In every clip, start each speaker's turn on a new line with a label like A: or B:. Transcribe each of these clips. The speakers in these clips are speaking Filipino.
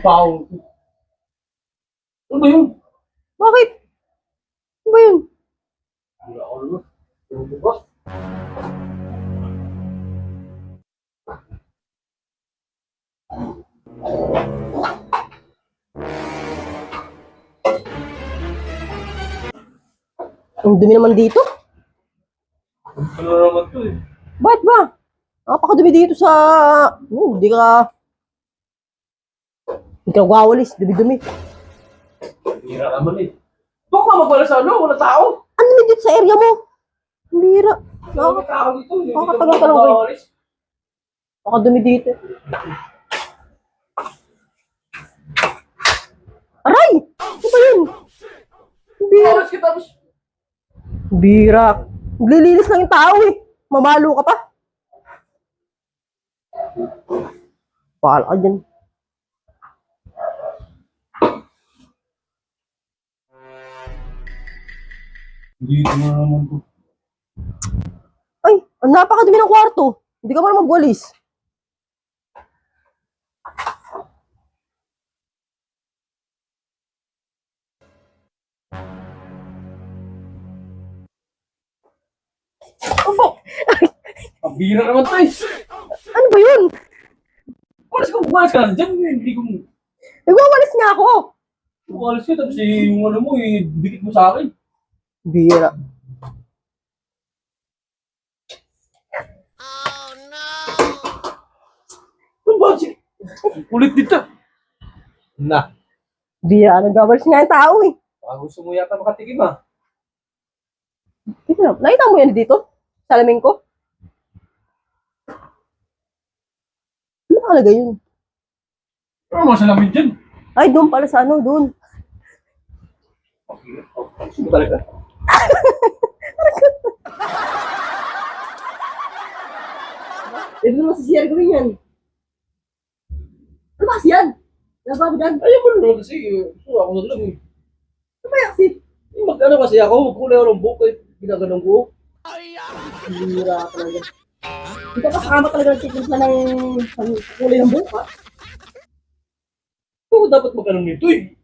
A: Bao. Ano ba yun?
B: Bakit? Ano ba yun?
A: Wala ako naman. Ano ba?
B: Ang dumi naman dito.
A: Ano naman to eh?
B: Bakit ba? Napakadumi dito sa... Hindi ka... Hindi ka nagwawalis. Dumi-dumi.
A: Hira naman eh. Baka magwala sa ano? Wala tao.
B: Ano naman dito sa area mo? Ang bira.
A: Wala tao dito. Hindi ka
B: Nakakatagal ka lang,
A: magwawalis.
B: Napakadumi dito. Aray! Ano ba yun? Ang bira.
A: Wawalis ka tapos.
B: Bira. Naglilinis lang yung tao eh. Mamalo ka pa. Paala ka dyan.
A: Dito na naman to.
B: Ay, ang napakadumi ng kwarto. Hindi ka pa magwalis. Opo.
A: Ang bira naman to eh.
B: Ano ba yun?
A: Walis ka lang dyan. Hindi ko
B: Nagwawalis nga ako.
A: walis ka tapos yung ano mo eh, dikit mo sa akin.
B: Bira.
A: Ano ba? Kulit dito. Na.
B: Bira. Nagwawalis nga yung tao eh.
A: Baka gusto mo yata makatikim ah.
B: Dito na. Nakita mo yan dito? Salamin ko? Ano talaga yun?
A: Ano mga salamin dyan?
B: Ay, doon pala sa ano, doon.
A: Sino talaga?
B: Ito naman sa CR gawin yan. Ano ba kasi yan? Nababa dyan?
A: Ayaw mo naman kasi gusto ako na lang eh.
B: Ano ba yan kasi?
A: Mag-ano kasi ako, magkulay ako ng buhok eh. Ginaganong buhok.
B: Bira talaga. Hindi ka kasama talaga ng tikman ng kulay ng buhok, ha?
A: Ako dapat mag-anong nito eh.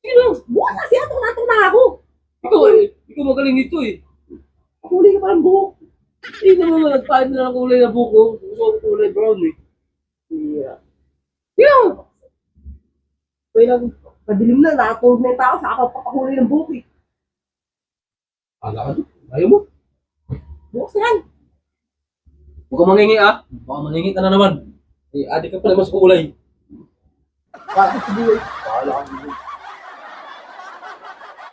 B: Sino? Bukas kasi yan. Tunatong na ako.
A: Ikaw magaling nito eh.
B: Kulay ka pa ng buhok.
A: Eh, naman nagpalit na ng kulay na buhok ko. Gusto ko kulay brown eh.
B: Bira. Yo! Kaya lang, madilim na. Nakatulog na yung tao. Saka pa papakulay ng buhok, eh.
A: Ala ka doon. Ayaw mo.
B: Bukas na yan.
A: Huwag kang mangingi ah. Baka mangingi ka na naman. Eh, adik ka pala mas kulay.
B: Para sa buhay.
A: Bahala ka.